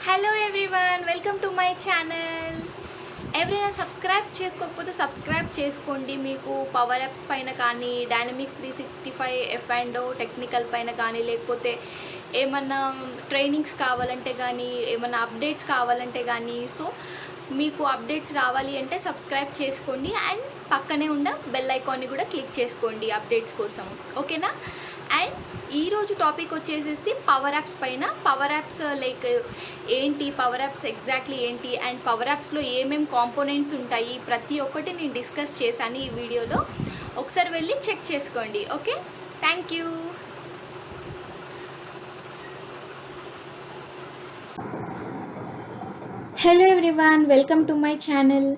Hello everyone, welcome to my channel. ఎవరైనా subscribe చేసుకోకపోతే subscribe చేసుకోండి. మీకు పవర్ యాప్స్ పైన కానీ, డైనమిక్స్ 365 ఎఫ్ అండ్ టెక్నికల్ పైన కానీ, లేకపోతే ఏమన్నా ట్రైనింగ్స్ కావాలంటే కానీ, ఏమన్నా అప్డేట్స్ కావాలంటే కానీ, సో మీకు అప్డేట్స్ రావాలి అంటే సబ్స్క్రైబ్ చేసుకోండి అండ్ పక్కనే ఉన్న బెల్ ఐకాన్ని కూడా క్లిక్ చేసుకోండి అప్డేట్స్ కోసం, ఓకేనా? అండ్ ఈరోజు టాపిక్ వచ్చేసేసి పవర్ యాప్స్ పైన. పవర్ యాప్స్ లైక్ ఏంటి, పవర్ యాప్స్ ఎగ్జాక్ట్లీ ఏంటి, అండ్ పవర్ యాప్స్లో ఏమేమి కాంపోనెంట్స్ ఉంటాయి, ప్రతి ఒక్కటి నేను డిస్కస్ చేశాను ఈ వీడియోలో. ఒకసారి వెళ్ళి చెక్ చేసుకోండి, okay? Thank you. Hello everyone, welcome to my channel.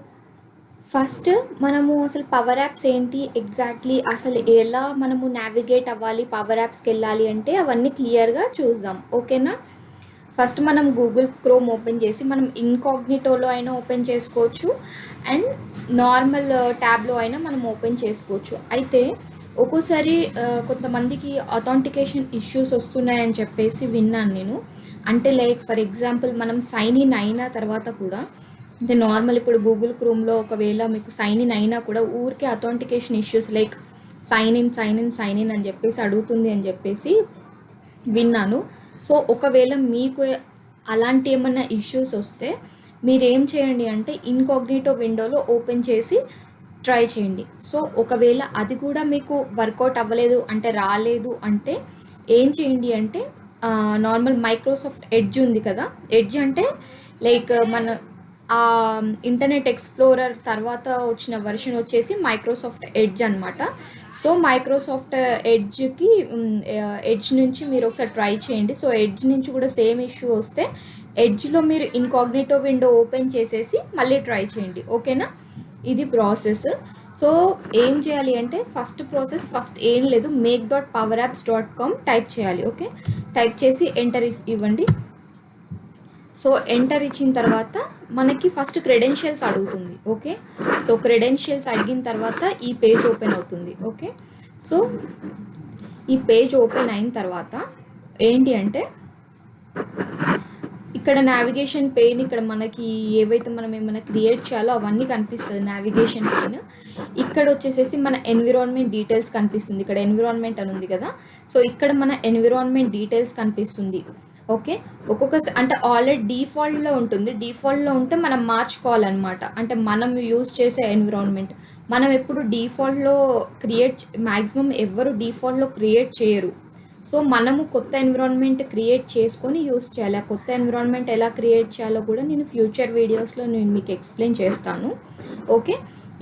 First మనము అసలు పవర్ యాప్స్ ఏంటి ఎగ్జాక్ట్లీ, అసలు ఎలా మనము నావిగేట్ అవ్వాలి, పవర్ యాప్స్కి వెళ్ళాలి అంటే అవన్నీ క్లియర్గా చూద్దాం, ఓకేనా? ఫస్ట్ మనం గూగుల్ క్రోమ్ ఓపెన్ చేసి మనం ఇన్కాగ్నిటోలో అయినా ఓపెన్ చేసుకోవచ్చు అండ్ నార్మల్ ట్యాబ్లో అయినా మనం ఓపెన్ చేసుకోవచ్చు. అయితే ఒక్కోసారి కొంతమందికి అథెంటికేషన్ ఇష్యూస్ వస్తున్నాయని చెప్పేసి విన్నాను నేను. అంటే లైక్ ఫర్ ఎగ్జాంపుల్ మనం సైన్ ఇన్ అయిన తర్వాత కూడా, అంటే నార్మల్ ఇప్పుడు గూగుల్ క్రోమ్లో ఒకవేళ మీకు సైన్ ఇన్ అయినా కూడా ఊరికే authentication issues like sign in అని చెప్పేసి అడుగుతుంది అని చెప్పేసి విన్నాను. సో ఒకవేళ మీకు అలాంటి ఏమన్నా ఇష్యూస్ వస్తే మీరేం చేయండి అంటే ఇన్కాగ్నిటో విండోలో ఓపెన్ చేసి ట్రై చేయండి. సో ఒకవేళ అది కూడా మీకు వర్కౌట్ అవ్వలేదు అంటే, రాలేదు అంటే ఏం చేయండి అంటే నార్మల్ మైక్రోసాఫ్ట్ ఎడ్జ్ ఉంది కదా, ఎడ్జ్ అంటే లైక్ మన ఇంటర్నెట్ ఎక్స్ప్లోరర్ తర్వాత వచ్చిన వర్షన్ వచ్చేసి మైక్రోసాఫ్ట్ ఎడ్జ్ అనమాట. సో మైక్రోసాఫ్ట్ ఎడ్జ్ నుంచి మీరు ఒకసారి ట్రై చేయండి. సో ఎడ్జ్ నుంచి కూడా సేమ్ ఇష్యూ వస్తే ఎడ్జ్లో మీరు ఇన్కాగ్నిటో విండో ఓపెన్ చేసేసి మళ్ళీ ట్రై చేయండి, ఓకేనా? ఇది ప్రాసెస్. సో ఏం చేయాలి అంటే ఫస్ట్ ఏం లేదు, make.powerapps.com టైప్ చేయాలి, ఓకే? టైప్ చేసి ఎంటర్ ఇవ్వండి. సో ఎంటర్ ఇచ్చిన తర్వాత మనకి ఫస్ట్ క్రెడెన్షియల్స్ అడుగుతుంది, ఓకే? సో క్రెడెన్షియల్స్ అడిగిన తర్వాత ఈ పేజ్ ఓపెన్ అవుతుంది, ఓకే? సో ఈ పేజ్ ఓపెన్ అయిన తర్వాత ఏంటి అంటే ఇక్కడ నావిగేషన్ పెయిన్, ఇక్కడ మనకి ఏవైతే మనం ఏమైనా క్రియేట్ చేయాలో అవన్నీ కనిపిస్తుంది నావిగేషన్ పెయిన్. ఇక్కడ వచ్చేసేసి మన ఎన్విరాన్మెంట్ డీటెయిల్స్ కనిపిస్తుంది. ఇక్కడ ఎన్విరాన్మెంట్ అని ఉంది కదా, సో ఇక్కడ మన ఎన్విరాన్మెంట్ డీటెయిల్స్ కనిపిస్తుంది, ఓకే? అంటే ఆల్రెడీ డిఫాల్ట్లో ఉంటుంది. డిఫాల్ట్లో ఉంటే మనం మార్చుకోవాలన్నమాట. అంటే మనం యూజ్ చేసే ఎన్విరాన్మెంట్ మనం ఎప్పుడు డిఫాల్ట్లో మ్యాక్సిమం ఎవరు డిఫాల్ట్లో క్రియేట్ చేయరు. సో మనము కొత్త ఎన్విరాన్మెంట్ క్రియేట్ చేసుకొని యూస్ చేయాలి. ఆ కొత్త ఎన్విరాన్మెంట్ ఎలా క్రియేట్ చేయాలో కూడా నేను ఫ్యూచర్ వీడియోస్లో నేను మీకు ఎక్స్ప్లెయిన్ చేస్తాను, ఓకే?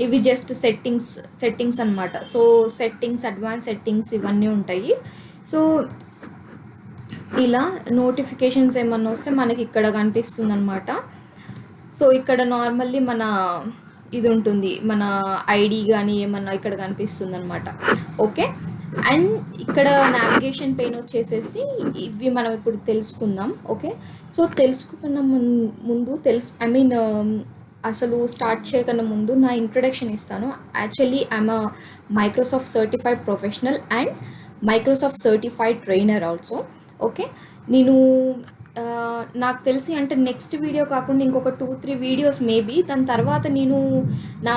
ఇవి జస్ట్ సెట్టింగ్స్ అనమాట. సో సెట్టింగ్స్, అడ్వాన్స్ సెట్టింగ్స్ ఇవన్నీ ఉంటాయి. సో ఇలా నోటిఫికేషన్స్ ఏమన్నా వస్తే మనకి ఇక్కడ కనిపిస్తుంది అనమాట. సో ఇక్కడ నార్మల్లీ మన ఇది ఉంటుంది, మన ఐడి కానీ ఏమన్నా ఇక్కడ కనిపిస్తుంది అనమాట, ఓకే? అండ్ ఇక్కడ నావిగేషన్ పెయిన్ వచ్చేసేసి ఇవి మనం ఇప్పుడు తెలుసుకుందాం, ఓకే? సో తెలుసుకున్న ముందు అసలు స్టార్ట్ చేయకన్నా ముందు నా ఇంట్రొడక్షన్ ఇస్తాను. Actually I'm a Microsoft certified professional and Microsoft certified trainer also, okay? నేను నాకు తెలిసి అంటే నెక్స్ట్ వీడియో కాకుండా ఇంకొక 2-3 వీడియోస్ మేబీ దాని తర్వాత నేను నా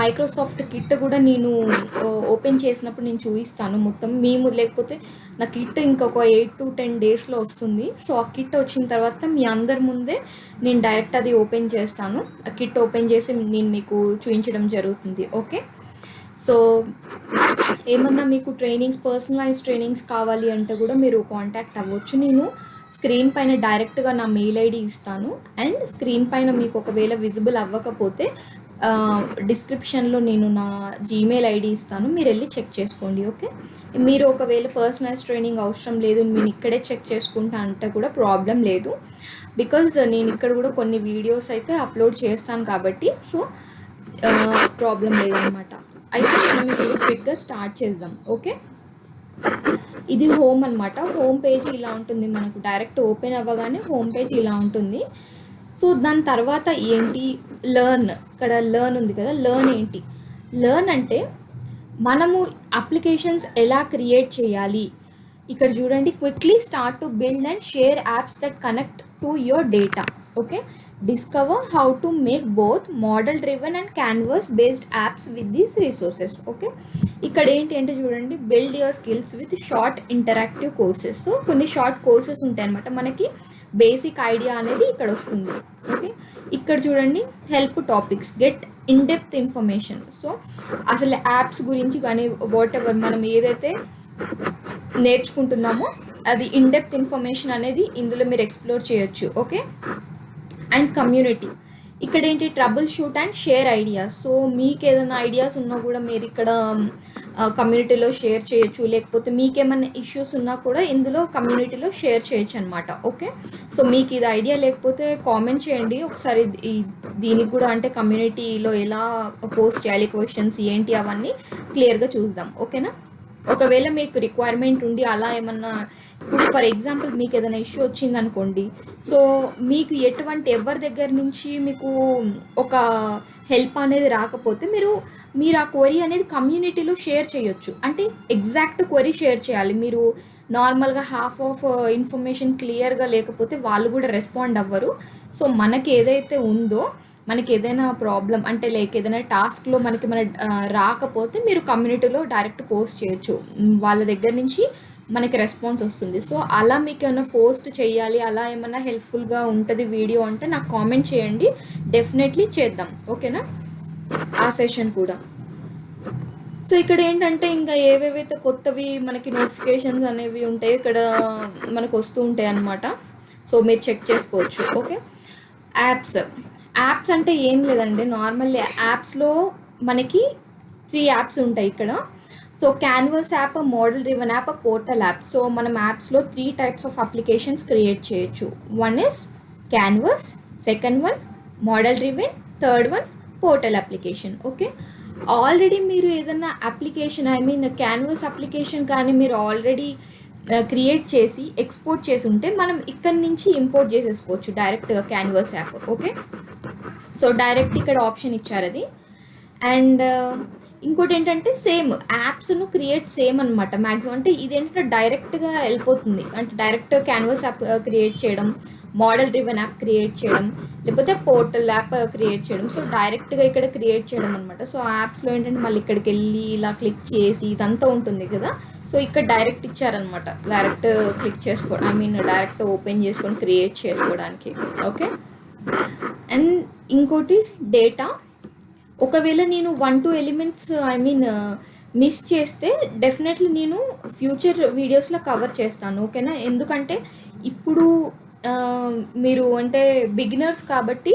మైక్రోసాఫ్ట్ కిట్ కూడా నేను ఓపెన్ చేసినప్పుడు నేను చూపిస్తాను మొత్తం. లేకపోతే నా కిట్ ఇంకొక 8-10 డేస్లో వస్తుంది. సో ఆ కిట్ వచ్చిన తర్వాత మీ అందరి ముందే నేను డైరెక్ట్ అది ఓపెన్ చేస్తాను. ఆ కిట్ ఓపెన్ చేసి నేను మీకు చూపించడం జరుగుతుంది, ఓకే? సో ఏమన్నా మీకు పర్సనలైజ్ ట్రైనింగ్స్ కావాలి అంటే కూడా మీరు కాంటాక్ట్ అవ్వచ్చు. నేను స్క్రీన్ పైన డైరెక్ట్గా నా మెయిల్ ఐడి ఇస్తాను. అండ్ స్క్రీన్ పైన మీకు ఒకవేళ విజిబుల్ అవ్వకపోతే డిస్క్రిప్షన్లో నేను నా జీమెయిల్ ఐడి ఇస్తాను, మీరు వెళ్ళి చెక్ చేసుకోండి, ఓకే? మీరు ఒకవేళ పర్సనలైజ్ ట్రైనింగ్ అవసరం లేదు, నేను ఇక్కడే చెక్ చేసుకుంటా అంటే కూడా ప్రాబ్లం లేదు. బికాజ్ నేను ఇక్కడ కూడా కొన్ని వీడియోస్ అయితే అప్లోడ్ చేస్తాను కాబట్టి సో ప్రాబ్లం లేదనమాట. అయితే మనం ఇప్పుడు క్విక్గా స్టార్ట్ చేద్దాం, ఓకే? ఇది హోమ్ అనమాట. హోమ్ పేజ్ ఇలా ఉంటుంది. మనకు డైరెక్ట్ ఓపెన్ అవ్వగానే హోమ్ పేజ్ ఇలా ఉంటుంది. సో దాని తర్వాత ఏంటి, లెర్న్. ఇక్కడ లెర్న్ ఉంది కదా, లెర్న్ ఏంటి? లెర్న్ అంటే మనము అప్లికేషన్స్ ఎలా క్రియేట్ చేయాలి. ఇక్కడ చూడండి, quickly start to build and share apps that connect to your data. Okay, discover how to make both model driven and canvas based apps with these resources. Okay, ఇక్కడ ఏంటి అంటే చూడండి, build your skills with short interactive courses. So కొన్ని short courses ఉంటాయి అనమాట, మనకి basic idea అనేది ఇక్కడ వస్తుంది. ఓకే, ఇక్కడ చూడండి, help topics, get in depth information. So అసలు యాప్స్ గురించి కానీ వాట్ ఎవర్ మనం ఏదైతే నేర్చుకుంటున్నామో అది ఇన్ డెప్త్ ఇన్ఫర్మేషన్ అనేది ఇందులో మీరు ఎక్స్ప్లోర్ చేయొచ్చు. ఓకే, అండ్ కమ్యూనిటీ, ఇక్కడ ఏంటి, trouble shoot and share ideas. So మీకు ఏదైనా ఐడియాస్ ఉన్నా కూడా మీరు ఇక్కడ కమ్యూనిటీలో షేర్ చేయొచ్చు, లేకపోతే మీకు ఏమైనా ఇష్యూస్ ఉన్నా కూడా ఇందులో కమ్యూనిటీలో షేర్ చేయొచ్చు అనమాట. ఓకే, సో మీకు ఇది ఐడియా లేకపోతే కామెంట్ చేయండి ఒకసారి, దీనికి కూడా అంటే కమ్యూనిటీలో ఎలా పోస్ట్ చేయాలి, క్వశ్చన్స్ ఏంటి అవన్నీ క్లియర్గా చూద్దాం. ఓకేనా, ఒకవేళ మీకు రిక్వైర్మెంట్ ఉండి అలా ఏమన్నా, ఇప్పుడు ఫర్ ఎగ్జాంపుల్ మీకు ఏదైనా ఇష్యూ వచ్చింది అనుకోండి, సో మీకు ఎవరి దగ్గర నుంచి మీకు ఒక హెల్ప్ అనేది రాకపోతే మీరు ఆ క్వరీ అనేది కమ్యూనిటీలో షేర్ చేయొచ్చు. అంటే ఎగ్జాక్ట్ క్వరీ షేర్ చేయాలి. మీరు నార్మల్గా హాఫ్ ఆఫ్ ఇన్ఫర్మేషన్ క్లియర్గా లేకపోతే వాళ్ళు కూడా రెస్పాండ్ అవ్వరు. సో మనకి ఏదైతే ఉందో, మనకి ఏదైనా ప్రాబ్లం అంటే లైక్ ఏదైనా టాస్క్లో మనకి రాకపోతే మీరు కమ్యూనిటీలో డైరెక్ట్ పోస్ట్ చేయొచ్చు, వాళ్ళ దగ్గర నుంచి మనకి రెస్పాన్స్ వస్తుంది. సో అలా మీకు ఏమైనా పోస్ట్ చేయాలి, అలా ఏమైనా హెల్ప్ఫుల్గా ఉంటుంది వీడియో అంటే నాకు కామెంట్ చేయండి, డెఫినెట్లీ చేద్దాం. ఓకేనా, ఆ సెషన్ కూడా. సో ఇక్కడ ఏంటంటే ఇంకా ఏవేవైతే కొత్తవి మనకి నోటిఫికేషన్స్ అనేవి ఉంటాయి ఇక్కడ మనకు వస్తూ ఉంటాయి అన్నమాట. సో మీరు చెక్ చేసుకోవచ్చు. ఓకే, యాప్స్ అంటే ఏం లేదండి, నార్మల్ యాప్స్లో మనకి 3 యాప్స్ ఉంటాయి ఇక్కడ. So canvas app, model driven app, portal app. So మనం యాప్స్లో 3 టైప్స్ ఆఫ్ అప్లికేషన్స్ క్రియేట్ చేయొచ్చు. One is canvas, second one model driven, third one portal application. Okay, already మీరు ఏదైనా అప్లికేషన్ క్యాన్వాస్ అప్లికేషన్ కానీ మీరు ఆల్రెడీ క్రియేట్ చేసి export చేసి ఉంటే మనం ఇక్కడి నుంచి ఇంపోర్ట్ చేసేసుకోవచ్చు డైరెక్ట్గా canvas app. Okay, so direct ఇక్కడ ఆప్షన్ ఇచ్చారు అది. అండ్ ఇంకోటి ఏంటంటే సేమ్ యాప్స్ను క్రియేట్ సేమ్ అనమాట మ్యాక్సిమం. అంటే ఇదేంటంటే డైరెక్ట్గా వెళ్ళిపోతుంది, అంటే డైరెక్ట్ క్యాన్వాస్ యాప్ క్రియేట్ చేయడం, మోడల్ డ్రివెన్ యాప్ క్రియేట్ చేయడం, లేకపోతే పోర్టల్ యాప్ క్రియేట్ చేయడం. సో డైరెక్ట్గా ఇక్కడ క్రియేట్ చేయడం అనమాట. సో యాప్స్లో ఏంటంటే మళ్ళీ ఇక్కడికి వెళ్ళి ఇలా క్లిక్ చేసి ఇదంతా ఉంటుంది కదా. సో ఇక్కడ డైరెక్ట్ ఇచ్చారనమాట, డైరెక్ట్ క్లిక్ చేసుకోవడం, డైరెక్ట్ ఓపెన్ చేసుకొని క్రియేట్ చేసుకోవడానికి. ఓకే, అండ్ ఇంకోటి డేటా. ఒకవేళ నేను 1-2 ఎలిమెంట్స్ మిస్ చేస్తే డెఫినెట్లీ నేను ఫ్యూచర్ వీడియోస్లో కవర్ చేస్తాను. ఓకేనా, ఎందుకంటే ఇప్పుడు మీరు అంటే బిగినర్స్ కాబట్టి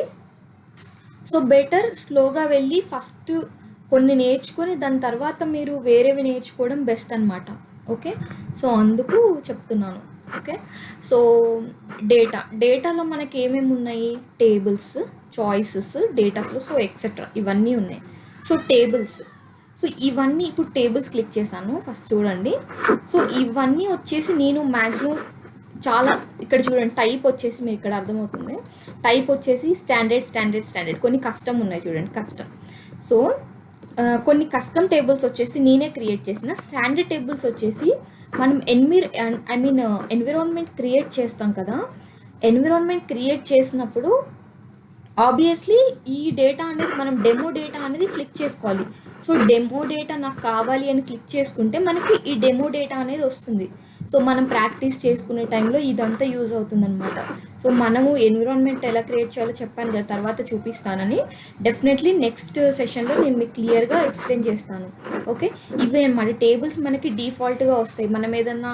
సో బెటర్ స్లోగా వెళ్ళి ఫస్ట్ కొన్ని నేర్చుకొని దాని తర్వాత మీరు వేరేవి నేర్చుకోవడం బెస్ట్ అనమాట. ఓకే, సో అందుకు చెప్తున్నాను. ఓకే, సో డేటాలో మనకి ఏమేమి ఉన్నాయి, tables, choices, data flow, so etcetera ఇవన్నీ ఉన్నాయి. సో టేబుల్స్, సో ఇవన్నీ ఇప్పుడు టేబుల్స్ క్లిక్ చేశాను ఫస్ట్ చూడండి. సో ఇవన్నీ వచ్చేసి నేను మ్యాక్సిమం చాలా ఇక్కడ చూడండి, టైప్ వచ్చేసి మీరు ఇక్కడ అర్థమవుతుంది, టైప్ వచ్చేసి స్టాండర్డ్, కొన్ని కస్టమ్ ఉన్నాయి చూడండి, కస్టమ్. సో కొన్ని కస్టమ్ టేబుల్స్ వచ్చేసి నేనే క్రియేట్ చేసిన, స్టాండర్డ్ టేబుల్స్ వచ్చేసి మనం ఎన్విరాన్మెంట్ క్రియేట్ చేస్తాం కదా. ఎన్విరాన్మెంట్ క్రియేట్ చేసినప్పుడు ఆబ్వియస్లీ ఈ డేటా అనేది మనం డెమో డేటా అనేది క్లిక్ చేసుకోవాలి. సో డెమో డేటా నాకు కావాలి అని క్లిక్ చేసుకుంటే మనకి ఈ డెమో డేటా అనేది వస్తుంది. సో మనం ప్రాక్టీస్ చేసుకునే టైంలో ఇదంతా యూజ్ అవుతుందన్నమాట. సో మనము ఎన్విరాన్మెంట్ ఎలా క్రియేట్ చేయాలో చెప్పాను కదా, తర్వాత చూపిస్తానని. డెఫినెట్లీ నెక్స్ట్ సెషన్లో నేను మీకు క్లియర్గా ఎక్స్ప్లెయిన్ చేస్తాను. ఓకే, ఇవే అనమాట టేబుల్స్ మనకి డిఫాల్ట్గా వస్తాయి. మనం ఏదన్నా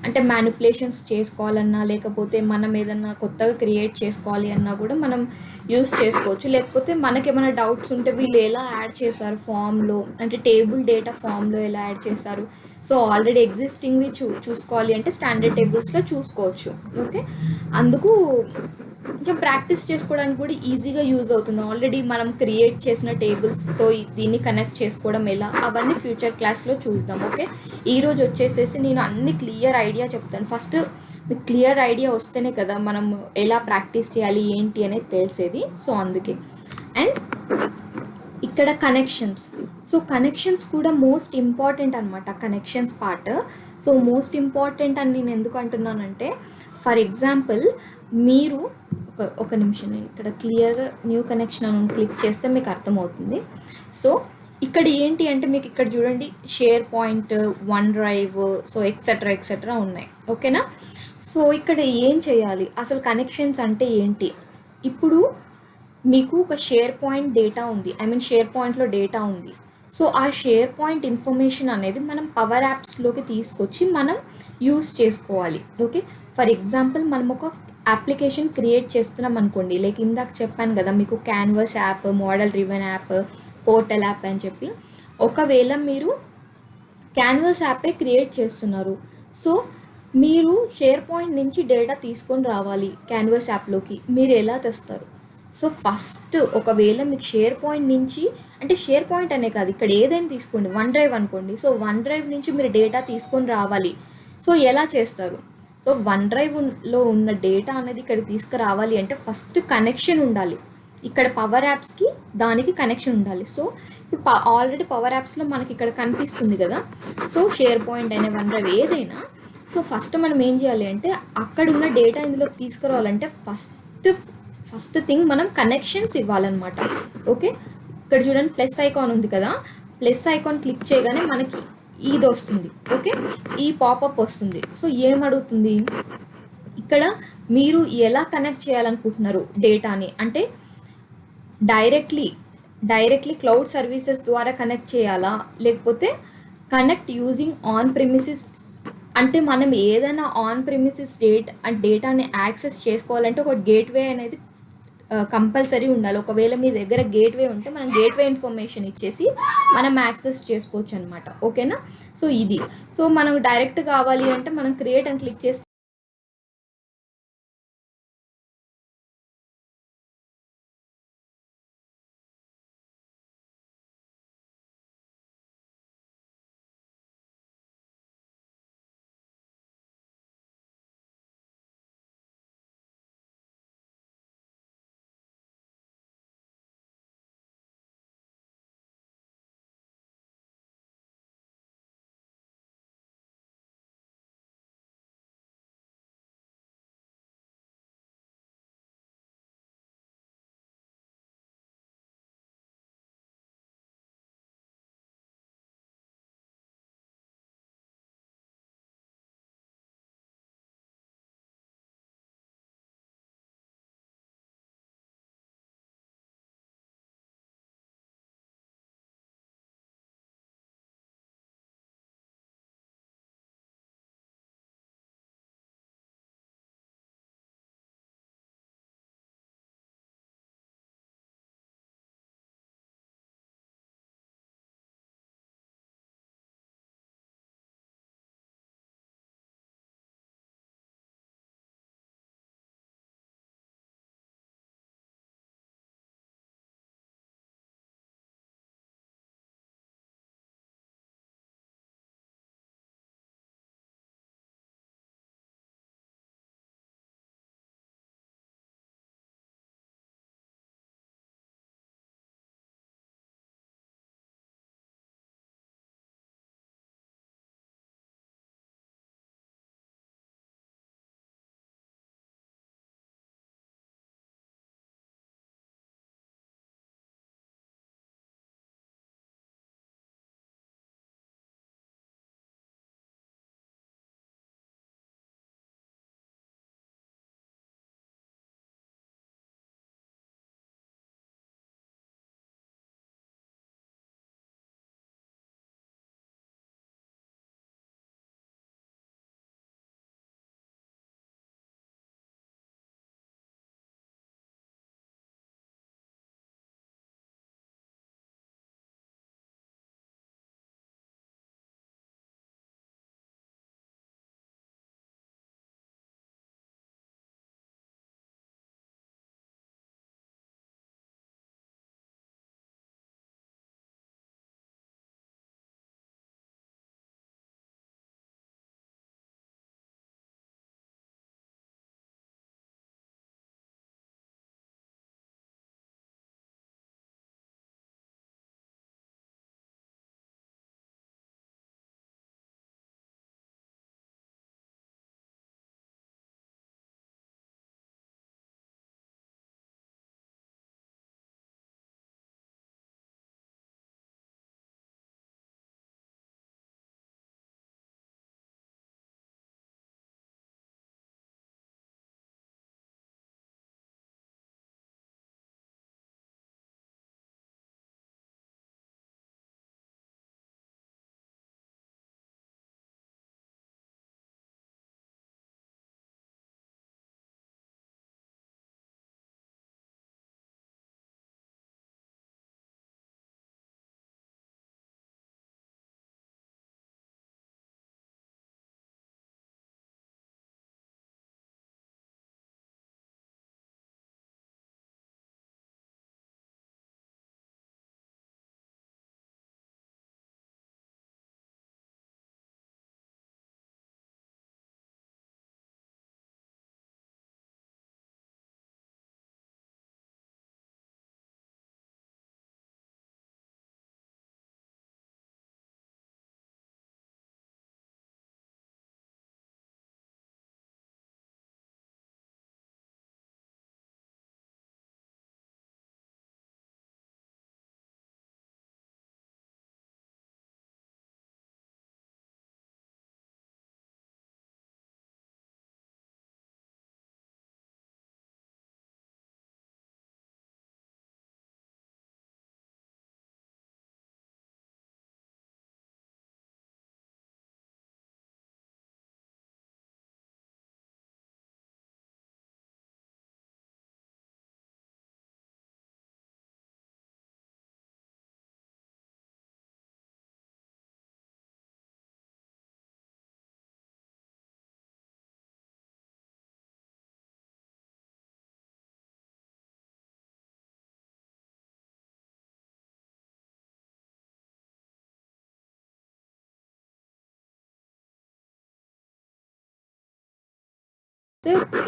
అంటే మ్యానిపులేషన్స్ చేసుకోవాలన్నా, లేకపోతే మనం ఏదన్నా కొత్తగా క్రియేట్ చేసుకోవాలి అన్నా కూడా మనం యూస్ చేసుకోవచ్చు. లేకపోతే మనకేమైనా డౌట్స్ ఉంటే వీళ్ళు ఎలా యాడ్ చేశారు ఫామ్లో, అంటే టేబుల్ డేటా ఫామ్లో ఎలా యాడ్ చేశారు, సో ఆల్రెడీ ఎగ్జిస్టింగ్వి చూసుకోవాలి అంటే స్టాండర్డ్ టేబుల్స్లో చూసుకోవచ్చు. ఓకే, అందుకు కొంచెం ప్రాక్టీస్ చేసుకోవడానికి కూడా ఈజీగా యూజ్ అవుతుంది. ఆల్రెడీ మనం క్రియేట్ చేసిన టేబుల్స్తో దీన్ని కనెక్ట్ చేసుకోవడం ఎలా, అవన్నీ ఫ్యూచర్ క్లాస్లో చూద్దాం. ఓకే, ఈరోజు వచ్చేసేసి నేను అన్ని క్లియర్ ఐడియా చెప్తాను. ఫస్ట్ మీకు క్లియర్ ఐడియా వస్తేనే కదా మనం ఎలా ప్రాక్టీస్ చేయాలి ఏంటి అనేది తెలిసేది. సో అందుకే. అండ్ ఇక్కడ కనెక్షన్స్, సో కనెక్షన్స్ కూడా మోస్ట్ ఇంపార్టెంట్ అనమాట, connections part. So most important అని నేను ఎందుకు అంటున్నానంటే, ఫర్ ఎగ్జాంపుల్ మీరు ఒక నిమిషం, నేను ఇక్కడ క్లియర్గా న్యూ కనెక్షన్ అని క్లిక్ చేస్తే మీకు అర్థమవుతుంది. సో ఇక్కడ ఏంటి అంటే మీకు ఇక్కడ చూడండి share point, one drive, so etcetera etcetera ఉన్నాయి. ఓకేనా? సో ఇక్కడ ఏం చేయాలి, అసలు కనెక్షన్స్ అంటే ఏంటి? ఇప్పుడు మీకు ఒక షేర్ పాయింట్ డేటా ఉంది, ఐ మీన్ షేర్ పాయింట్లో డేటా ఉంది. సో ఆ షేర్ పాయింట్ ఇన్ఫర్మేషన్ అనేది మనం పవర్ యాప్స్లోకి తీసుకొచ్చి మనం యూస్ చేసుకోవాలి. ఓకే, ఫర్ ఎగ్జాంపుల్ మనం ఒక అప్లికేషన్ క్రియేట్ చేస్తున్నాం అనుకోండి, లైక్ ఇందాక చెప్పాను కదా మీకు canvas app, model రివెన్ app, portal app అని చెప్పి. ఒకవేళ మీరు క్యాన్వాస్ యాపే క్రియేట్ చేస్తున్నారు, సో మీరు షేర్ పాయింట్ నుంచి డేటా తీసుకొని రావాలి క్యాన్వాస్ యాప్లోకి, మీరు ఎలా తెస్తారు? సో ఫస్ట్ ఒకవేళ మీకు షేర్ పాయింట్ నుంచి, అంటే షేర్ పాయింట్ అనే కాదు, ఇక్కడ ఏదైనా తీసుకోండి, వన్ డ్రైవ్ అనుకోండి, సో వన్ డ్రైవ్ నుంచి మీరు డేటా తీసుకొని రావాలి. సో ఎలా చేస్తారు? సో వన్ డ్రైవ్లో ఉన్న డేటా అనేది ఇక్కడ తీసుకురావాలి అంటే ఫస్ట్ కనెక్షన్ ఉండాలి. ఇక్కడ పవర్ యాప్స్కి దానికి కనెక్షన్ ఉండాలి. సో ఇప్పుడు ఆల్రెడీ పవర్ యాప్స్లో మనకి ఇక్కడ కనిపిస్తుంది కదా, సో షేర్ పాయింట్ అయినా వన్ డ్రైవ్ ఏదైనా. సో ఫస్ట్ మనం ఏం చేయాలి అంటే అక్కడ ఉన్న డేటా ఇందులోకి తీసుకురావాలంటే ఫస్ట్ థింగ్ మనం కనెక్షన్స్ ఇవ్వాలన్నమాట. ఓకే, ఇక్కడ చూడండి ప్లస్ ఐకాన్ ఉంది కదా, ప్లస్ ఐకాన్ క్లిక్ చేయగానే మనకి ఇది వస్తుంది. ఓకే, ఈ పాపప్ వస్తుంది. సో ఏమడుగుతుంది ఇక్కడ, మీరు ఎలా కనెక్ట్ చేయాలనుకుంటున్నారు డేటాని, అంటే డైరెక్ట్లీ క్లౌడ్ సర్వీసెస్ ద్వారా కనెక్ట్ చేయాలా, లేకపోతే కనెక్ట్ యూజింగ్ ఆన్ ప్రిమిసిస్, అంటే మనం ఏదైనా ఆన్ ప్రిమిసిస్ డేటాని యాక్సెస్ చేసుకోవాలంటే ఒక గేట్వే అనేది కంపల్సరీ ఉండాలి. ఒకవేళ మీ దగ్గర గేట్వే ఉంటే మనం గేట్వే ఇన్ఫర్మేషన్ ఇచ్చేసి మనం యాక్సెస్ చేసుకోవచ్చు అనమాట. ఓకేనా? సో ఇది, సో మనం డైరెక్ట్ కావాలి అంటే మనం క్రియేట్ అని క్లిక్ చేస్తే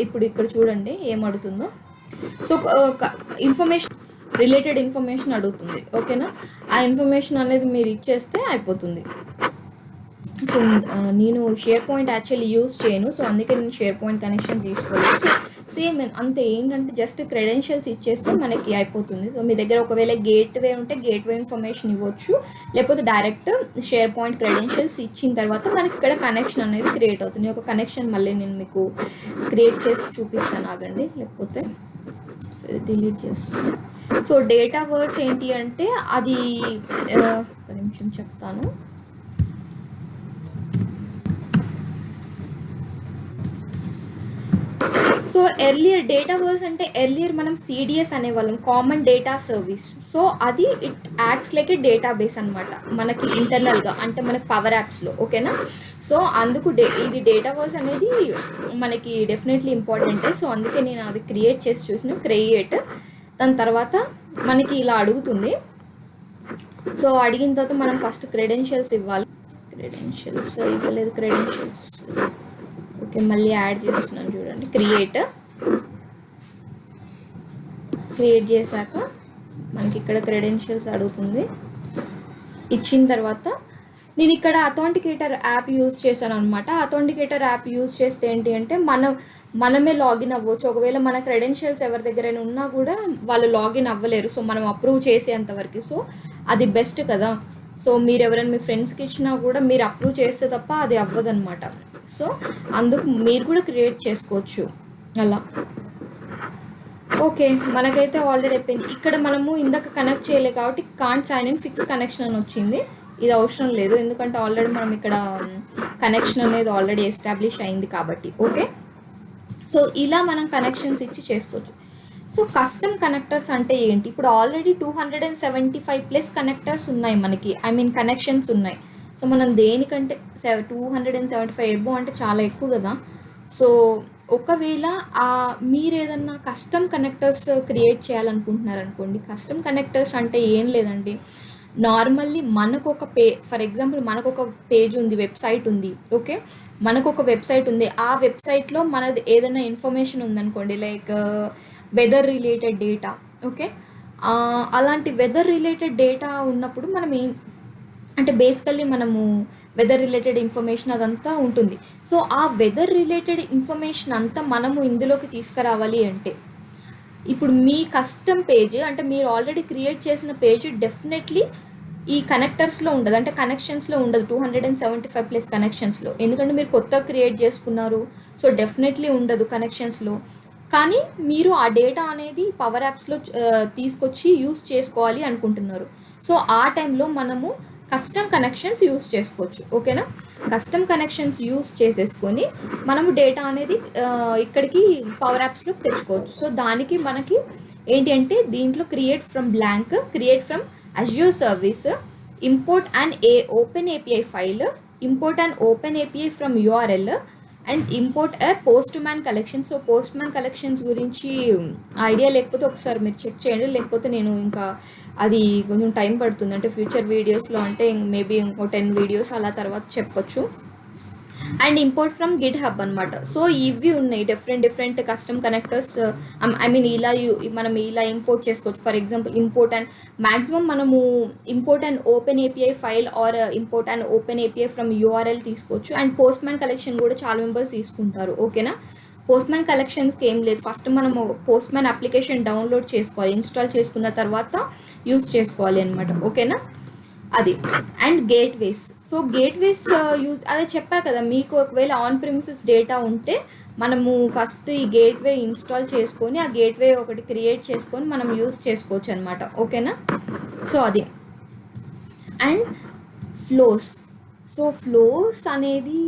ఇప్పుడు ఇక్కడ చూడండి ఏం అడుగుతుందో. సో ఇన్ఫర్మేషన్, రిలేటెడ్ ఇన్ఫర్మేషన్ అడుగుతుంది, ఓకేనా. ఆ ఇన్ఫర్మేషన్ అనేది మీరు ఇచ్చేస్తే అయిపోతుంది. సో నేను షేర్ పాయింట్ యాక్చువల్లీ యూస్ చేయను, సో అందుకే నేను షేర్ పాయింట్ కనెక్షన్ తీసుకోలేదు. సో సేమ్ అంతే, ఏంటంటే జస్ట్ క్రెడెన్షియల్స్ ఇచ్చేస్తే మనకి అయిపోతుంది. సో మీ దగ్గర ఒకవేళ గేట్వే ఉంటే గేట్వే ఇన్ఫర్మేషన్ ఇవ్వచ్చు, లేకపోతే డైరెక్ట్ షేర్ పాయింట్ క్రెడెన్షియల్స్ ఇచ్చిన తర్వాత మనకి ఇక్కడ కనెక్షన్ అనేది క్రియేట్ అవుతుంది. ఒక కనెక్షన్ మళ్ళీ నేను మీకు క్రియేట్ చేసి చూపిస్తాను, ఆగండి, లేకపోతే డిలీట్ చేస్తాను. సో డేటా వర్డ్స్ ఏంటి అంటే అది ఒక నిమిషం చెప్తాను. సో ఎర్లియర్ డేటా వర్స్ అంటే ఎర్లియర్ మనం సిడిఎస్ అనేవాళ్ళం, కామన్ డేటా సర్వీస్. సో అది it acts like a database అనమాట మనకి ఇంటర్నల్గా, అంటే మనకి పవర్ యాప్స్లో, ఓకేనా. సో అందుకు ఇది డేటా వర్స్ అనేది మనకి డెఫినెట్లీ ఇంపార్టెంటే. సో అందుకే నేను అది క్రియేట్ చేసి చూసిన, క్రియేట్. దాని తర్వాత మనకి ఇలా అడుగుతుంది. సో అడిగిన తర్వాత మనం ఫస్ట్ క్రెడెన్షియల్స్ ఇవ్వాలి. క్రెడెన్షియల్స్ ఇవ్వలేదు, క్రెడెన్షియల్స్ ఓకే, మళ్ళీ యాడ్ చేస్తున్నాను చూడండి. క్రియేట్ చేశాక మనకి ఇక్కడ క్రెడెన్షియల్స్ అడుగుతుంది. ఇచ్చిన తర్వాత నేను ఇక్కడ అథెంటికేటర్ యాప్ యూజ్ చేశాను అనమాట. అథెంటికేటర్ యాప్ యూజ్ చేస్తే ఏంటి అంటే మనమే లాగిన్ అవ్వచ్చు. ఒకవేళ మన క్రెడెన్షియల్స్ ఎవరి దగ్గరైనా ఉన్నా కూడా వాళ్ళు లాగిన్ అవ్వలేరు, సో మనం అప్రూవ్ చేసేంతవరకు. సో అది బెస్ట్ కదా. సో మీరు ఎవరైనా మీ ఫ్రెండ్స్కి ఇచ్చినా కూడా మీరు అప్రూవ్ చేస్తే తప్ప అది అవ్వదన్నమాట. సో అందుకు మీరు కూడా క్రియేట్ చేసుకోవచ్చు అలా. ఓకే, మనకైతే ఆల్రెడీ అయిపోయింది. ఇక్కడ మనము ఇందాక కనెక్ట్ చేయలేదు కాబట్టి can't sign in, fix connection అని వచ్చింది. ఇది అవసరం లేదు, ఎందుకంటే ఆల్రెడీ మనం ఇక్కడ కనెక్షన్ అనేది ఆల్రెడీ ఎస్టాబ్లిష్ అయింది కాబట్టి. ఓకే, సో ఇలా మనం కనెక్షన్స్ ఇచ్చి చేసుకోవచ్చు. సో కస్టమ్ కనెక్టర్స్ అంటే ఏంటి? ఇప్పుడు ఆల్రెడీ 275+ కనెక్టర్స్ ఉన్నాయి మనకి, ఐ మీన్ కనెక్షన్స్ ఉన్నాయి. సో మనం దేనికంటే 275 ఎబో అంటే చాలా ఎక్కువ కదా. సో ఒకవేళ మీరు ఏదన్నా కస్టమ్ కనెక్టర్స్ క్రియేట్ చేయాలనుకుంటున్నారనుకోండి. కస్టమ్ కనెక్టర్స్ అంటే ఏం లేదండి, నార్మల్లీ మనకు ఒక ఫర్ ఎగ్జాంపుల్ మనకు ఒక పేజ్ ఉంది, వెబ్సైట్ ఉంది, ఓకే. మనకు ఒక వెబ్సైట్ ఉంది, ఆ వెబ్సైట్లో మనది ఏదైనా ఇన్ఫర్మేషన్ ఉందనుకోండి, like weather related data, okay. అలాంటి వెదర్ రిలేటెడ్ డేటా ఉన్నప్పుడు మనం అంటే బేసికల్లీ మనము వెదర్ రిలేటెడ్ ఇన్ఫర్మేషన్ అదంతా ఉంటుంది. సో ఆ వెదర్ రిలేటెడ్ ఇన్ఫర్మేషన్ అంతా మనము ఇందులోకి తీసుకురావాలి అంటే ఇప్పుడు మీ కస్టమ్ పేజ్, అంటే మీరు ఆల్రెడీ క్రియేట్ చేసిన పేజ్ డెఫినెట్లీ ఈ కనెక్టర్స్లో ఉండదు, అంటే కనెక్షన్స్లో ఉండదు. 275+ కనెక్షన్స్లో, ఎందుకంటే మీరు కొత్తగా క్రియేట్ చేసుకున్నారు. సో డెఫినెట్లీ ఉండదు కనెక్షన్స్లో. కానీ మీరు ఆ డేటా అనేది పవర్ యాప్స్లో తీసుకొచ్చి యూస్ చేసుకోవాలి అనుకుంటున్నారు. సో ఆ టైంలో మనము కస్టమ్ కనెక్షన్స్ యూస్ చేసుకోవచ్చు, ఓకేనా. కస్టమ్ కనెక్షన్స్ యూస్ చేసేసుకొని మనము డేటా అనేది ఇక్కడికి పవర్ యాప్స్లోకి తెచ్చుకోవచ్చు. సో దానికి మనకి ఏంటి అంటే దీంట్లో create from blank, create from Azure service, import and open API file, import and open API from URL, and import post man collection. So post man collections గురించి ఐడియా లేకపోతే ఒకసారి మీరు చెక్ చేయండి, లేకపోతే నేను ఇంకా అది కొంచెం టైం పడుతుంది, అంటే ఫ్యూచర్ వీడియోస్లో అంటే మేబీ ఇంకో 10 వీడియోస్ అలా తర్వాత చెప్పొచ్చు. And import from GitHub అనమాట. సో ఇవి ఉన్నాయి different custom connectors. I mean ఇలా మనం ఇలా ఇంపోర్ట్ చేసుకోవచ్చు. For example import and maximum మనము import and open API file or import and open API from URL తీసుకోవచ్చు. అండ్ పోస్ట్ మ్యాన్ కలెక్షన్ కూడా చాలా మెంబర్స్ తీసుకుంటారు, ఓకేనా. పోస్ట్ మ్యాన్ కలెక్షన్స్కి ఏం లేదు, ఫస్ట్ మనము పోస్ట్ మ్యాన్ అప్లికేషన్ డౌన్లోడ్ చేసుకోవాలి, ఇన్స్టాల్ చేసుకున్న తర్వాత యూస్ చేసుకోవాలి అనమాట, ఓకేనా. అది. And gateways. So gateways use అదే చెప్పా కదా, మీకు ఒకవేళ ఆన్ ప్రిమిసెస్ డేటా ఉంటే మనము ఫస్ట్ ఈ గేట్వే ఇన్స్టాల్ చేసుకొని ఆ గేట్వే ఒకటి క్రియేట్ చేసుకొని మనం యూస్ చేసుకోవచ్చు అనమాట, ఓకేనా. సో అది. And flows. సో ఫ్లోస్ అనేది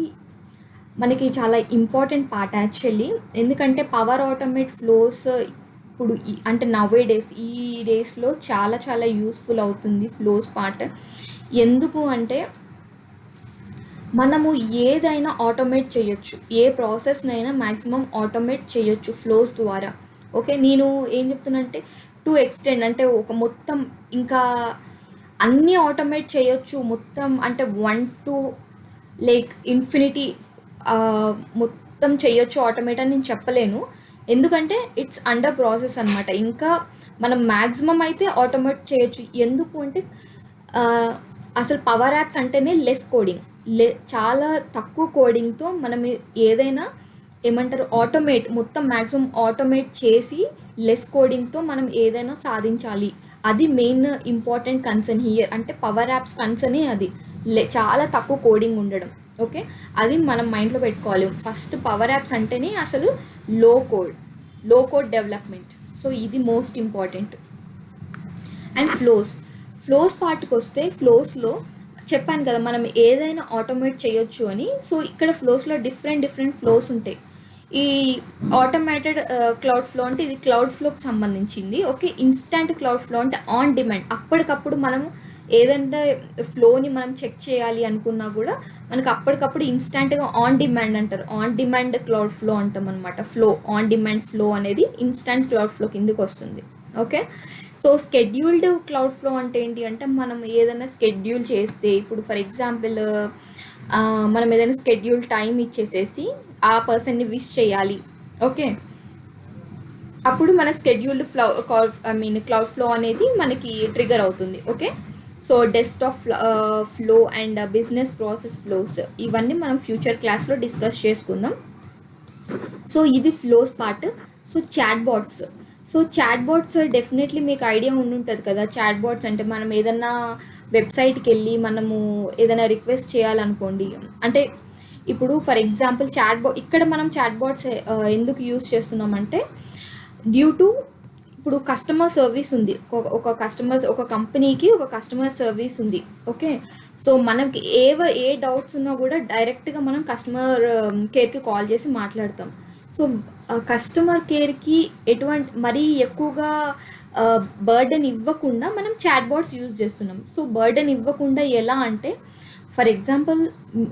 మనకి చాలా ఇంపార్టెంట్ పార్ట్ యాక్చువల్లీ, ఎందుకంటే పవర్ ఆటోమేట్ ఫ్లోస్ ఇప్పుడు అంటే నవ్వే డేస్ ఈ డేస్లో చాలా యూస్ఫుల్ అవుతుంది ఫ్లోస్ పార్ట్. ఎందుకు అంటే మనము ఏదైనా ఆటోమేట్ చేయొచ్చు, ఏ ప్రాసెస్నైనా మ్యాక్సిమం ఆటోమేట్ చేయొచ్చు ఫ్లోస్ ద్వారా, ఓకే. నేను ఏం చెప్తున్నా టు ఎక్స్టెండ్ అంటే ఒక మొత్తం ఇంకా అన్నీ ఆటోమేట్ చేయొచ్చు మొత్తం, అంటే 1 to లైక్ ఇన్ఫినిటీ మొత్తం చేయొచ్చు ఆటోమేట్ అని నేను చెప్పలేను. ఎందుకంటే ఇట్స్ అండర్ ప్రాసెస్ అనమాట. ఇంకా మనం మ్యాక్సిమం అయితే ఆటోమేట్ చేయొచ్చు. ఎందుకు అంటే ఆహ్, అసలు పవర్ యాప్స్ అంటేనే లెస్ కోడింగ్. చాలా తక్కువ కోడింగ్‌తో మనం ఏదైనా ఏమంటారు మొత్తం మ్యాక్సిమం ఆటోమేట్ చేసి లెస్ కోడింగ్‌తో మనం ఏదైనా సాధించాలి. అది మెయిన్ ఇంపార్టెంట్ కన్సర్న్ హియర్. అంటే పవర్ యాప్స్ కన్సర్నే అది. చాలా తక్కువ కోడింగ్ ఉండడం. ఓకే. అది మనం మైండ్‌లో పెట్టుకోవాలి. ఫస్ట్ పవర్ యాప్స్ అంటేనే అసలు లో కోడ్. లో కోడ్ డెవలప్‌మెంట్. సో ఇది మోస్ట్ ఇంపార్టెంట్. అండ్ ఫ్లోస్ పార్ట్కి వస్తే ఫ్లోస్లో చెప్పాను కదా మనం ఏదైనా ఆటోమేట్ చేయొచ్చు అని. సో ఇక్కడ ఫ్లోస్లో డిఫరెంట్ ఫ్లోస్ ఉంటాయి. ఈ ఆటోమేటెడ్ క్లౌడ్ ఫ్లో అంటే ఇది క్లౌడ్ ఫ్లోకి సంబంధించింది. ఓకే. ఇన్స్టంట్ క్లౌడ్ ఫ్లో అంటే ఆన్ డిమాండ్, అప్పటికప్పుడు మనం ఏదంటే ఫ్లోని మనం చెక్ చేయాలి అనుకున్నా కూడా మనకు అప్పటికప్పుడు ఇన్స్టంట్గా ఆన్ డిమాండ్ అంటారు. ఆన్ డిమాండ్ క్లౌడ్ ఫ్లో అంటాం అనమాట. ఆన్ డిమాండ్ ఫ్లో అనేది ఇన్స్టంట్ క్లౌడ్ ఫ్లో కిందకి వస్తుంది. Okay. So scheduled cloud flow అంటే ఏంటి అంటే మనం ఏదైనా స్కెడ్యూల్ చేస్తే, ఇప్పుడు ఫర్ ఎగ్జాంపుల్ మనం ఏదైనా స్కెడ్యూల్ టైం ఇచ్చేసేసి ఆ పర్సన్ని విష్ చేయాలి. ఓకే. అప్పుడు మన స్కెడ్యూల్డ్ క్లౌడ్ ఫ్లో అనేది మనకి ట్రిగర్ అవుతుంది. Okay. So desktop flow and business process flows ఇవన్నీ మనం ఫ్యూచర్ క్లాస్లో డిస్కస్ చేసుకుందాం. సో ఇది flows part. So chat bots definitely మీకు ఐడియా ఉండుంటుంది కదా. చాట్ బాట్స్ అంటే మనం ఏదన్నా వెబ్సైట్కి వెళ్ళి మనము ఏదైనా రిక్వెస్ట్ చేయాలనుకోండి. అంటే ఇప్పుడు ఫర్ ఎగ్జాంపుల్ ఇక్కడ మనం చాట్ బాట్స్ ఎందుకు యూజ్ చేస్తున్నామంటే డ్యూ టు ఇప్పుడు కస్టమర్ సర్వీస్ ఉంది. ఒక కంపెనీకి ఒక కస్టమర్ సర్వీస్ ఉంది. ఓకే. సో మనకి ఏ డౌట్స్ ఉన్నా కూడా డైరెక్ట్గా మనం కస్టమర్ కేర్కి కాల్ చేసి మాట్లాడతాం. సో కస్టమర్ కేర్కి మరీ ఎక్కువగా బర్డెన్ ఇవ్వకుండా మనం చాట్ బాట్స్ యూజ్ చేస్తున్నాం. సో బర్డెన్ ఇవ్వకుండా ఎలా అంటే ఫర్ ఎగ్జాంపుల్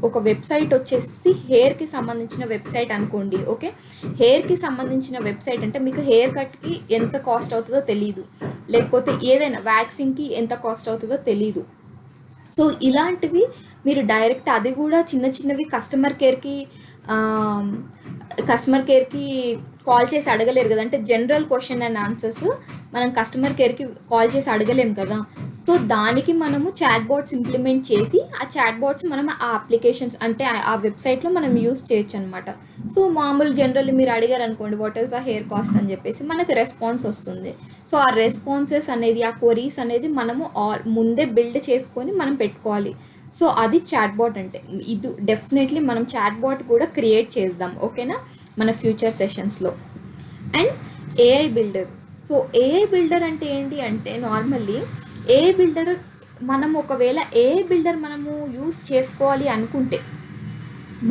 ఒక వెబ్సైట్ వచ్చేసి హెయిర్కి సంబంధించిన వెబ్సైట్ అనుకోండి. ఓకే. హెయిర్కి సంబంధించిన వెబ్సైట్ అంటే మీకు హెయిర్ కట్కి ఎంత కాస్ట్ అవుతుందో తెలీదు, లేకపోతే ఏదైనా వ్యాక్సింగ్కి ఎంత కాస్ట్ అవుతుందో తెలీదు. సో ఇలాంటివి మీరు డైరెక్ట్ అది కూడా చిన్నవి కస్టమర్ కేర్కి కాల్ చేసి అడగలేరు కదా. అంటే జనరల్ క్వశ్చన్ అండ్ ఆన్సర్స్ మనం కస్టమర్ కేర్కి కాల్ చేసి అడగలేం కదా. సో దానికి మనము చాట్ బాట్స్ ఇంప్లిమెంట్ చేసి ఆ చాట్ బాట్స్ మనం ఆ అప్లికేషన్స్ అంటే ఆ వెబ్సైట్లో మనం యూస్ చేయొచ్చు అనమాట. సో మామూలు జనరల్లీ మీరు అడిగారు అనుకోండి what is the hair cost అని చెప్పేసి మనకు రెస్పాన్స్ వస్తుంది. సో ఆ రెస్పాన్సెస్ అనేది ఆ క్వరీస్ అనేది మనము ముందే బిల్డ్ చేసుకొని మనం పెట్టుకోవాలి. సో అది చాట్ బాట్ అంటే. ఇది డెఫినెట్లీ మనం చాట్ బాట్ కూడా క్రియేట్ చేద్దాం. ఓకేనా మన ఫ్యూచర్ సెషన్స్లో. And AI builder. So AI builder అంటే ఏంటి అంటే నార్మల్లీ ఏఐ బిల్డర్ మనం ఒకవేళ ఏఐ బిల్డర్ మనము యూస్ చేసుకోవాలి అనుకుంటే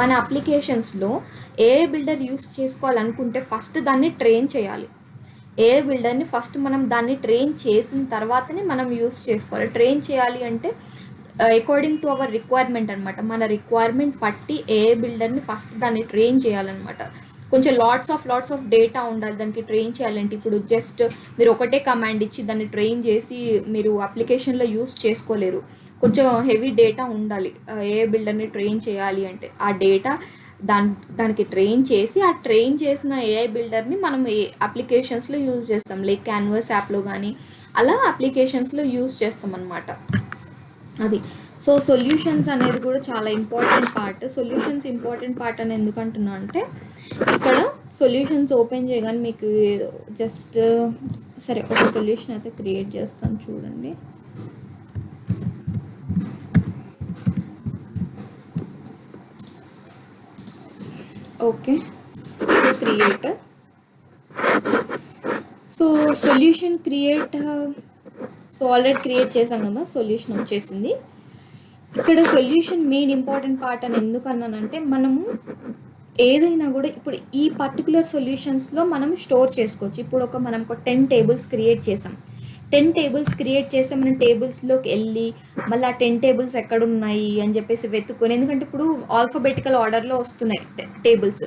మన అప్లికేషన్స్లో ఏఐ బిల్డర్ యూస్ చేసుకోవాలనుకుంటే ఫస్ట్ దాన్ని ట్రైన్ చేయాలి. ఏఐ బిల్డర్ని ఫస్ట్ మనం దాన్ని ట్రైన్ చేసిన తర్వాతనే మనం యూస్ చేసుకోవాలి. ట్రైన్ చేయాలి అంటే అకార్డింగ్ టు అవర్ రిక్వైర్మెంట్ అనమాట. మన రిక్వైర్మెంట్ పట్టి ఏఐ బిల్డర్ని ఫస్ట్ దాన్ని ట్రైన్ చేయాలన్నమాట. కొంచెం లాట్స్ ఆఫ్ డేటా ఉండాలి దానికి ట్రైన్ చేయాలంటే. ఇప్పుడు జస్ట్ మీరు ఒకటే కమాండ్ ఇచ్చి దాన్ని ట్రైన్ చేసి మీరు అప్లికేషన్లో యూస్ చేసుకోలేరు. కొంచెం హెవీ డేటా ఉండాలి ఏఐ బిల్డర్ని ట్రైన్ చేయాలి అంటే. ఆ డేటా దానికి ట్రైన్ చేసి ఆ ట్రైన్ చేసిన ఏఐ బిల్డర్ని మనం అప్లికేషన్స్లో యూజ్ చేస్తాం. లైక్ క్యాన్వాస్ యాప్లో కానీ అలా అప్లికేషన్స్లో యూజ్ చేస్తాం అన్నమాట. అది. సో సొల్యూషన్స్ అనేది కూడా చాలా important part. Solutions important part అని ఎందుకు అంటున్నా అంటే ఇక్కడ సొల్యూషన్స్ ఓపెన్ చేయగానే మీకు జస్ట్ సరే ఒక సొల్యూషన్ అయితే క్రియేట్ చేస్తాను చూడండి. Okay. So create. So solution create. So already create చేసాం కదా, సొల్యూషన్ వచ్చేసింది. ఇక్కడ సొల్యూషన్ మెయిన్ ఇంపార్టెంట్ పార్ట్ అని ఎందుకు అన్నానంటే మనము ఏదైనా కూడా ఇప్పుడు ఈ పర్టికులర్ సొల్యూషన్స్లో మనం స్టోర్ చేసుకోవచ్చు. ఇప్పుడు మనం ఒక 10 టేబుల్స్ క్రియేట్ చేసాం. 10 టేబుల్స్ క్రియేట్ చేస్తే మనం టేబుల్స్లోకి వెళ్ళి మళ్ళీ ఆ 10 టేబుల్స్ ఎక్కడున్నాయి అని చెప్పేసి వెతుక్కొని, ఎందుకంటే ఇప్పుడు ఆల్ఫాబెటికల్ ఆర్డర్లో వస్తున్నాయి టేబుల్స్.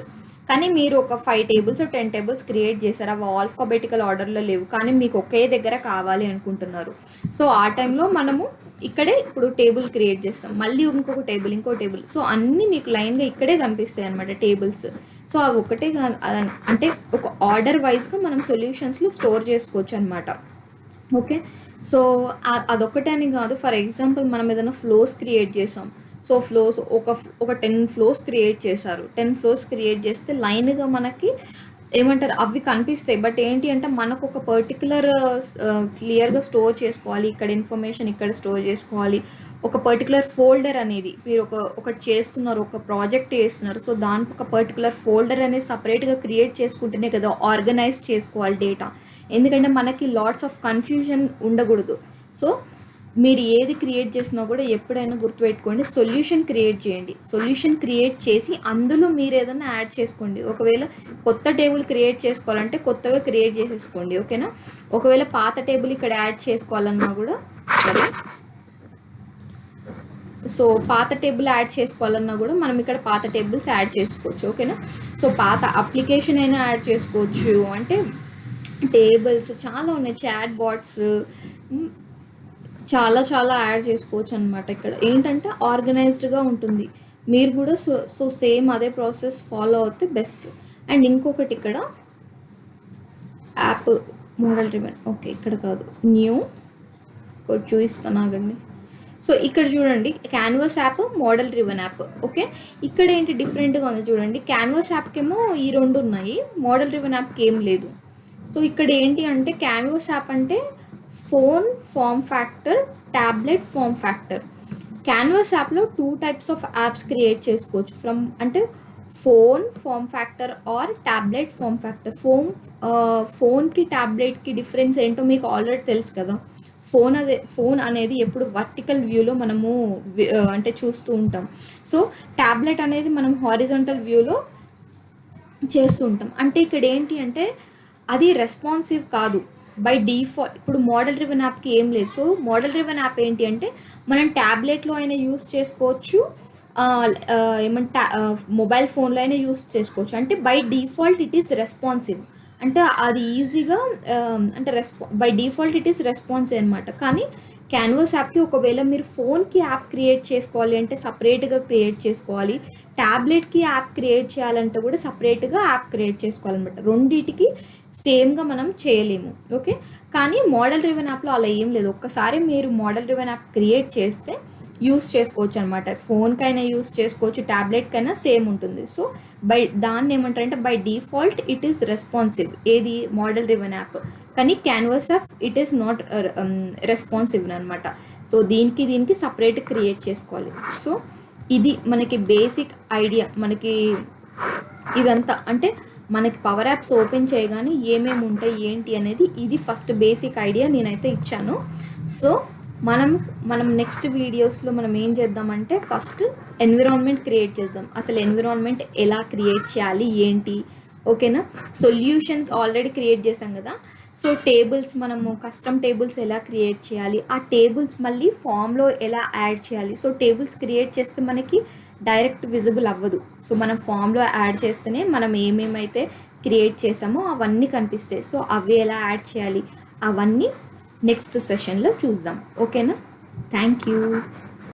కానీ మీరు ఒక 5 టేబుల్స్ 10 టేబుల్స్ క్రియేట్ చేశారు, అవి ఆల్ఫాబెటికల్ ఆర్డర్లో లేవు, కానీ మీకు ఒకే దగ్గర కావాలి అనుకుంటున్నారు. సో ఆ టైంలో మనము ఇక్కడే ఇప్పుడు టేబుల్ క్రియేట్ చేస్తాం, మళ్ళీ ఇంకో టేబుల్. సో అన్నీ మీకు లైన్గా ఇక్కడే కనిపిస్తాయి అనమాట టేబుల్స్. సో అవి ఒకటే అంటే ఒక ఆర్డర్ వైజ్గా మనం సొల్యూషన్స్లో స్టోర్ చేసుకోవచ్చు అనమాట. ఓకే. సో అదొక్కటే అని కాదు. ఫర్ ఎగ్జాంపుల్ మనం ఏదైనా ఫ్లోస్ క్రియేట్ చేసాం. సో ఫ్లోస్ ఒక 10 ఫ్లోస్ క్రియేట్ చేశారు. 10 ఫ్లోస్ క్రియేట్ చేస్తే లైన్గా మనకి ఏమంటారు అవి కనిపిస్తాయి. బట్ ఏంటి అంటే మనకు ఒక పర్టికులర్ క్లియర్గా స్టోర్ చేసుకోవాలి. ఇక్కడ ఇన్ఫర్మేషన్ ఇక్కడ స్టోర్ చేసుకోవాలి. ఒక పర్టికులర్ ఫోల్డర్ అనేది మీరు ఒకటి చేస్తున్నారు, ఒక ప్రాజెక్ట్ చేస్తున్నారు. సో దానికి ఒక పర్టికులర్ ఫోల్డర్ అనేది సపరేట్గా క్రియేట్ చేసుకుంటేనే కదా ఆర్గనైజ్ చేసుకోవాలి డేటా. ఎందుకంటే మనకి లాట్స్ ఆఫ్ కన్ఫ్యూజన్ ఉండకూడదు. సో మీరు ఏది క్రియేట్ చేసినా కూడా ఎప్పుడైనా గుర్తుపెట్టుకోండి, సొల్యూషన్ క్రియేట్ చేయండి. సొల్యూషన్ క్రియేట్ చేసి అందులో మీరు ఏదైనా యాడ్ చేసుకోండి. ఒకవేళ కొత్త టేబుల్ క్రియేట్ చేసుకోవాలంటే కొత్తగా క్రియేట్ చేసేసుకోండి. ఓకేనా. ఒకవేళ పాత టేబుల్ ఇక్కడ యాడ్ చేసుకోవాలన్నా కూడా సరే, సో పాత టేబుల్ యాడ్ చేసుకోవాలన్నా కూడా మనం ఇక్కడ పాత టేబుల్స్ యాడ్ చేసుకోవచ్చు. ఓకేనా. సో పాత అప్లికేషన్ అయినా యాడ్ చేసుకోవచ్చు. అంటే టేబుల్స్ చాలా ఉన్నాయి, చాట్ బాట్స్ చాలా చాలా యాడ్ చేసుకోవచ్చు అనమాట. ఇక్కడ ఏంటంటే ఆర్గనైజ్డ్గా ఉంటుంది. మీరు కూడా సో సేమ్ అదే ప్రాసెస్ ఫాలో అవుతే బెస్ట్. అండ్ ఇంకొకటి ఇక్కడ యాప్ మోడల్ డ్రివెన్. ఓకే ఇక్కడ కాదు, న్యూ ఒకటి చూపిస్తాను ఆగండి. సో ఇక్కడ చూడండి, canvas app, model driven app. Okay. ఇక్కడ ఏంటి డిఫరెంట్గా ఉంది చూడండి. క్యాన్వాస్ యాప్కేమో ఈ రెండు ఉన్నాయి, మోడల్ డ్రివెన్ యాప్కి ఏం లేదు. సో ఇక్కడ ఏంటి అంటే క్యాన్వాస్ యాప్ అంటే phone form factor, tablet form factor. Canvas యాప్లో 2 టైప్స్ ఆఫ్ యాప్స్ క్రియేట్ చేసుకోవచ్చు. అంటే phone form factor or tablet form factor. ఫోన్కి ట్యాబ్లెట్కి డిఫరెన్స్ ఏంటో మీకు ఆల్రెడీ తెలుసు కదా. ఫోన్ అనేది ఎప్పుడు వర్టికల్ వ్యూలో మనము అంటే చూస్తూ ఉంటాం. సో ట్యాబ్లెట్ అనేది మనం హారిజాంటల్ వ్యూలో చేస్తూ ఉంటాం. అంటే ఇక్కడ ఏంటి అంటే అది రెస్పాన్సివ్ కాదు బై డిఫాల్ట్. ఇప్పుడు మోడల్ డ్రివెన్ యాప్కి ఏం లేదు. సో మోడల్ డ్రివెన్ యాప్ ఏంటి అంటే మనం ట్యాబ్లెట్లో అయినా యూస్ చేసుకోవచ్చు, మొబైల్ ఫోన్లో అయినా యూస్ చేసుకోవచ్చు. అంటే by default it is responsive. అంటే అది ఈజీగా అంటే by default it is responsive అనమాట. కానీ క్యాన్వాస్ యాప్కి ఒకవేళ మీరు ఫోన్కి యాప్ క్రియేట్ చేసుకోవాలి అంటే సపరేట్గా క్రియేట్ చేసుకోవాలి, ట్యాబ్లెట్కి యాప్ క్రియేట్ చేయాలంటే కూడా సపరేట్గా యాప్ క్రియేట్ చేసుకోవాలన్నమాట. రెండింటికి సేమ్గా మనం చేయలేము. ఓకే. కానీ మోడల్ డ్రివెన్ యాప్లో అలా ఏం లేదు. ఒక్కసారి మీరు మోడల్ డ్రివెన్ యాప్ క్రియేట్ చేస్తే యూస్ చేసుకోవచ్చు అనమాట. ఫోన్కైనా యూస్ చేసుకోవచ్చు, ట్యాబ్లెట్కైనా సేమ్ ఉంటుంది. సో దాన్ని ఏమంటారంటే by default it is responsive, ఏది మోడల్ డ్రివెన్ యాప్. కానీ canvas app it is not responsive అనమాట. సో దీనికి సపరేట్ క్రియేట్ చేసుకోవాలి. సో ఇది మనకి బేసిక్ ఐడియా. మనకి ఇదంతా అంటే మనకి పవర్ యాప్స్ ఓపెన్ చేయగానే ఏమేమి ఉంటాయి ఏంటి అనేది ఇది ఫస్ట్ బేసిక్ ఐడియా నేనైతే ఇచ్చాను. సో మనం నెక్స్ట్ వీడియోస్లో మనం ఏం చేద్దామంటే ఫస్ట్ ఎన్విరాన్మెంట్ క్రియేట్ చేద్దాం. అసలు ఎన్విరాన్మెంట్ ఎలా క్రియేట్ చేయాలి ఏంటి. ఓకేనా. సొల్యూషన్స్ ఆల్రెడీ క్రియేట్ చేసాం కదా. సో టేబుల్స్, మనము కస్టమ్ టేబుల్స్ ఎలా క్రియేట్ చేయాలి, ఆ టేబుల్స్ మళ్ళీ ఫామ్లో ఎలా యాడ్ చేయాలి. సో టేబుల్స్ క్రియేట్ చేస్తే మనకి డైరెక్ట్ విజిబుల్ అవ్వదు. సో మనం ఫామ్లో యాడ్ చేస్తేనే మనం ఏమేమైతే క్రియేట్ చేసామో అవన్నీ కనిపిస్తాయి. సో అవి ఎలా యాడ్ చేయాలి అవన్నీ నెక్స్ట్ సెషన్లో చూద్దాం. ఓకేనా. Thank you.